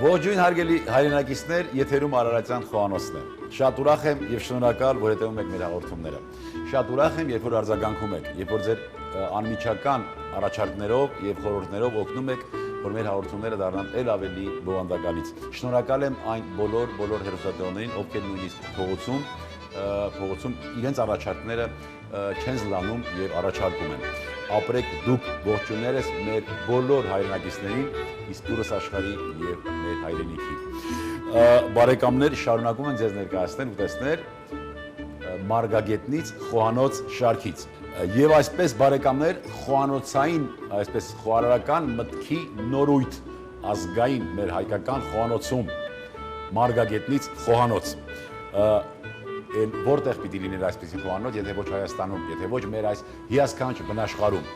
Ողջույն հարգելի հայրենակիցներ, եթերում Արարատյան խոհանոցն է։ Շատ ուրախ եմ եւ շնորհակալ, որ հետևում եք մեր հաղորդումները։ Շատ ուրախ եմ, երբ որ արձագանքում եք, երբ որ ձեր անմիջական առաջարկներով եւ խորհուրդներով օգնում եք, որ մեր հաղորդումները դառնան ել ավելի բովանդակալից։ Շնորհակալ եմ այն բոլոր հերոստատեղներին, ովքեր նույնիսկ փողոցում իրենց առաջարկները չեն զլանում եւ առաջարկում են։ Ապրեք դուք ողջուններս մեր բոլոր հայրենակիցներին, իսկ դուրս աշխարհի եւ մեր հայրենիքի։ Բարեկամներ, շարունակում են ձեզ ներկայացնել ու տեսնել Մարգագետնից խոհանոց շարքից։ Եվ այսպես բարեկամներ, խոհանոցային, այսպես խոհարարական մտքի նորույթ ազգային մեր հայկական խոհանոցում Մարգագետնից խոհանոց։ Որտեղ պիտի լիներ այսպիսի խոհանոց, եթե ոչ Հայաստանում, եթե ոչ մեր այս հիասքանչ բնաշխարհում։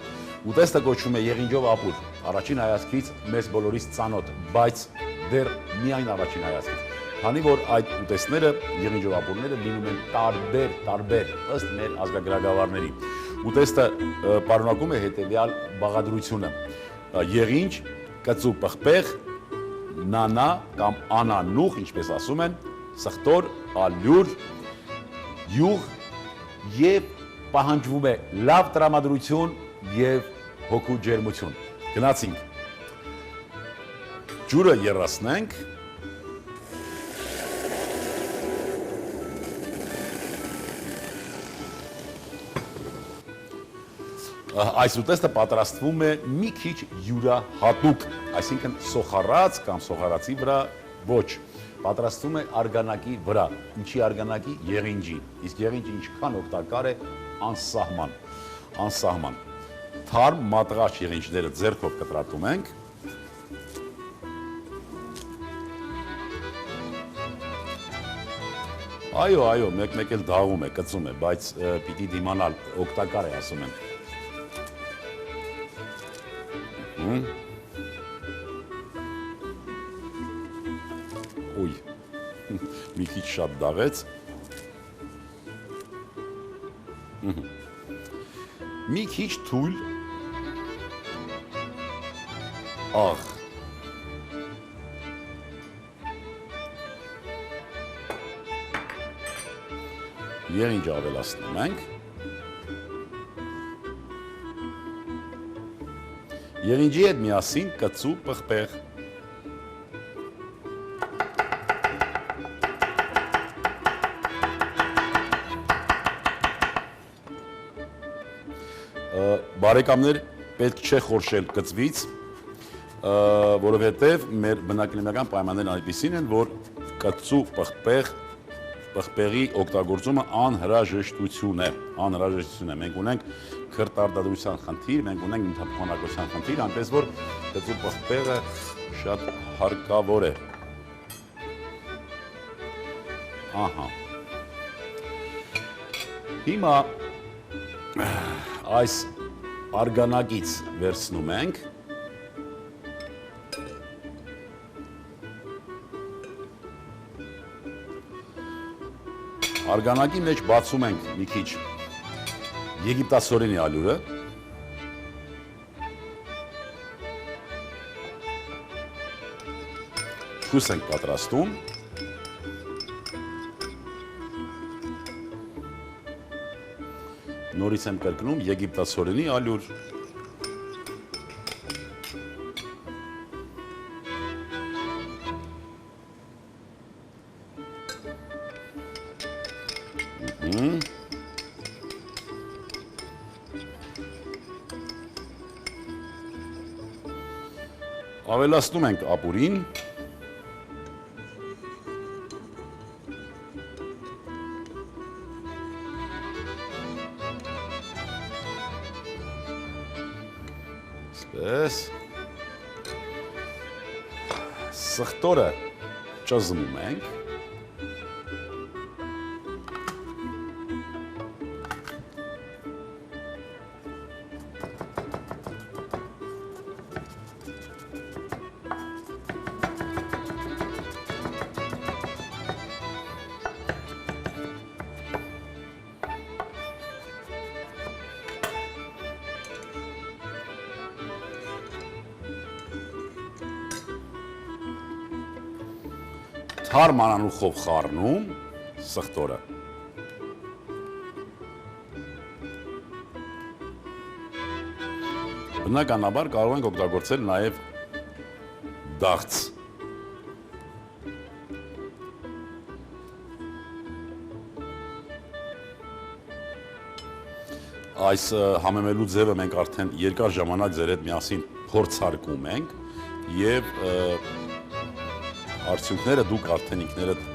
Ուտեստը կոչվում է եղինջով ապուր, առաջին հայացքից մեզ բոլորիս ծանոթ, բայց դեռ միայն առաջին հայացքից։ Քանի որ այդ ուտեստները, եղինջով ապուրները լինում են տարբեր ըստ մեր ազգագրագավառների։ Ուտեստը պարունակում է հետևյալ բաղադրությունը. եղինջ, կծու պղպեղ, նանա կամ անանուխ, ինչպես ասում են, սխտոր, ալյուր, յուղ եւ պահանջվում է լավ տրամադրություն եւ հոգու ջերմություն։ Գնացինք։ Ջուրը եռացնենք։ Այս ուտեստը պատրաստվում է մի քիչ յուրահատուկ, այսինքն սոխառած կամ սոխառացի վրա ոչ, պատրաստվում է արգանակի վրա, ինչի արգանակի եղինջի, իսկ եղինջը ինչքան օգտակար է անսահման։ Թարմ մատղաշ եղինջները ձեռքով կտրատում ենք։ Այո, մեկ էլ դաղում է, կծում է, բայց պիտի դիմանալ, օգտակար է, ասում եմ։ Ուй, մի քիչ շատ դաղեց։ Մի քիչ թույլ աղ։ Եղինջ ավելացնում ենք։ Եղինջի հետ միասին կծու պղպեղ։ Բարեկամներ, պետք չէ խորշել կծվից, որովհետև մեր բնակլիմական պայմաններն այդպիսին են, որ կծու պղպեղի օգտագործումը անհրաժեշտություն է։ Մենք ունենք քրտարտադրության խնդիր, մենք ունենք նյութափոխանակության խնդիր, այնպես որ կծու պղպեղը շատ հարկավոր է։ Հիմա այս արգանակից վերցնում ենք, արգանակի մեջ բացում ենք մի քիչ եգիպտասորենի ալյուրը, խուս ենք պատրաստում, նորից եմ կրկնում եգիպտասորենի ալյուր, ավելացնում ենք ապուրին, սխտորը ճզմում ենք, թարմ անանուխով խառնում սխտորը։ Բնականաբար կարող ենք օգտագործել նաև դաղց։ Այս համեմելու ձևը մենք արդեն երկար ժամանակ ձեր հետ միասին փորձարկում ենք եւ արդյունքները դուք արդեն ինքներդ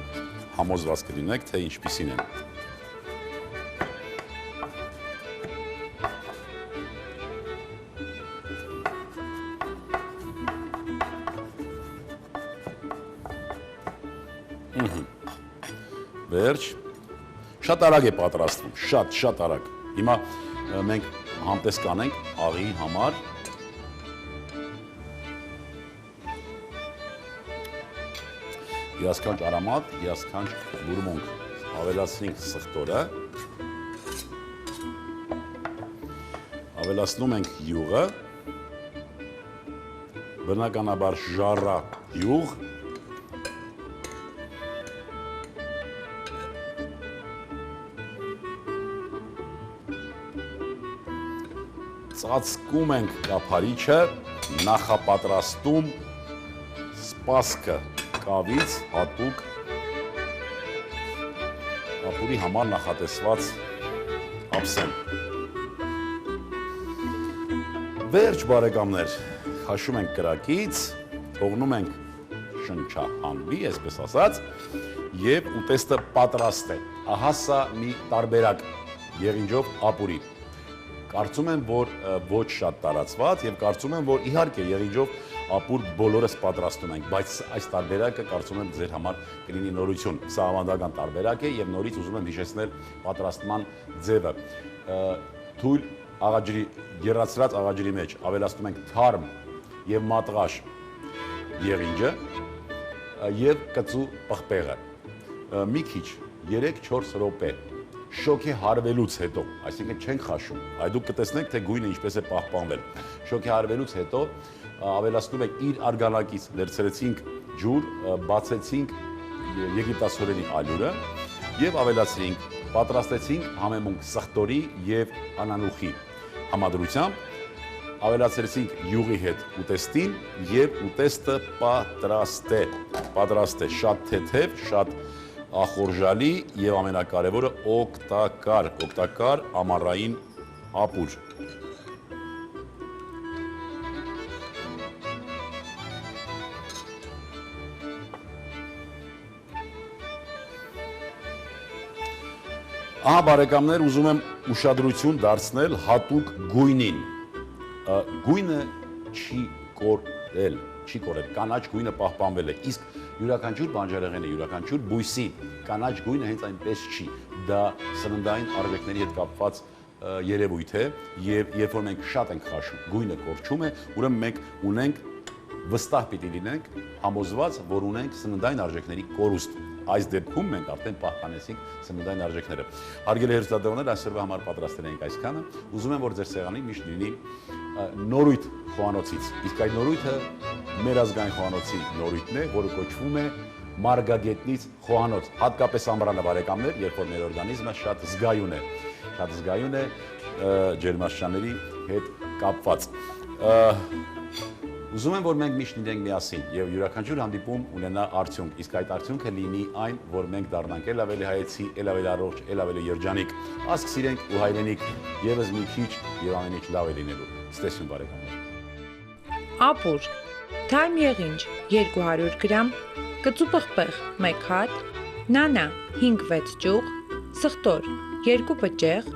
համոզված կլինեք, թե ինչպիսին են։ Վերջ, շատ արագ է պատրաստվում, շատ արագ։ Հիմա մենք համտես կանենք աղի համար։ Հիասքանչ արամատ, հիասքանչ բուրմունք ավելացնենք սխտորը, ավելացնում ենք յուղը, բնականաբար ժառա յուղ, ծածկում ենք կափարիչը, նախապատրաստում սպասքը կավից հատուկ ապուրի համար նախատեսված ափսեն։ Վերջ բարեկամներ, քաշում ենք կրակից, թողնում ենք շնչահանվի, այսպես ասած, եւ ուտեստը պատրաստ է։ Ահա սա մի տարբերակ եղինջով ապուրի։ Կարծում եմ, որ ոչ շատ տարածված եւ կարծում եմ, որ իհարկե եղինջով ապուր բոլորս պատրաստում ենք, բայց այս տարբերակը կարծում եմ ձեր համար կլինի նորություն։ Սա ավանդական տարբերակ է եւ նորից ուզում եմ հիշեցնել պատրաստման ձևը։ Թույլ աղաջրի, գերացրած աղաջրի մեջ ավելացնում ենք թարմ եւ մատղաշ եղինջը եւ կծու պղպեղը։ Մի քիչ 3-4 րոպե շոքի հարվելուց հետո, այսինքն չենք խաշում, այ դուք կտեսնեք, թե գույնը ինչպես է պահպանվել։ Շոքի հարվելուց հետո ավելացնում ենք իր արգանակից, լերցրեցինք ջուր, բացեցինք եգիպտացորենի ալյուրը եւ ավելացրինք, պատրաստեցինք համեմունք սխտորի եւ անանուխի համադրությամբ, ավելացրեցինք յուղի հետ ուտեստին եւ ուտեստը պատրաստ է, շատ թեթև, շատ ախորժալի եւ ամենակարևորը օգտակար ամառային ապուր։ Ահա բարեկամներ, ուզում եմ ուշադրություն դարձնել հատուկ գույնին։ Գույնը չի կորել, կանաչ գույնը պահպանվել է, իսկ յուրաքանչյուր բանջարեղենի, յուրաքանչյուր բույսի կանաչ գույնը հենց այնպես չի, դա սննդային արժեքների հետ կապված երևույթ է եւ երբ որ մենք շատ ենք խաշում, գույնը կորչում է, ուրեմն մենք ունենք վստահ պիտի լինենք, համոզված, որ ունենք սննդային արժեքների կորուստ։ Այս դեպքում մենք արդեն պահպանեցինք սննդային արժեքները։ Հարգելի հեռուստադիտողներ, այսօրվա համար պատրաստել ենք այսքանը։ Ուզում եմ, որ ձեր սեղանին միշտ լինի նորույթ խոհանոցից։ Իսկ այդ նորույթը մեր ազգային խոհանոցի նորույթն է, որը կոչվում է մարգագետնից խոհանոց։ Հատկապես ամռանը բարեկամներ, երբ որ մեր օրգանիզմը շատ զգայուն է ջերմաստիճանների հետ կապված։ Ուզում եմ, որ մենք միշտ լինենք միասին եւ յուրաքանչյուր հանդիպում ունենա արդյունք, իսկ այդ արդյունքը լինի այն, որ մենք դառնանք ել ավելի հայեցի, ել ավելի առողջ, ել ավելի երջանիկ, ասք սիրենք ու հայրենիք, եւս մի քիչ եւ ամեն ինչ լավ է լինելու։ Ստեսյուն բարեկամներ։ Ապուր, թարմ եղինջ 200 գրամ, կծու պղպեղ 1 հատ, նանա 5-6 ճյուղ, սխտոր 2 բջեղ,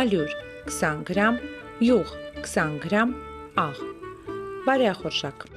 ալյուր 20 գրամ, յուղ 20 գրամ, աղ։ Բարեախորժակ։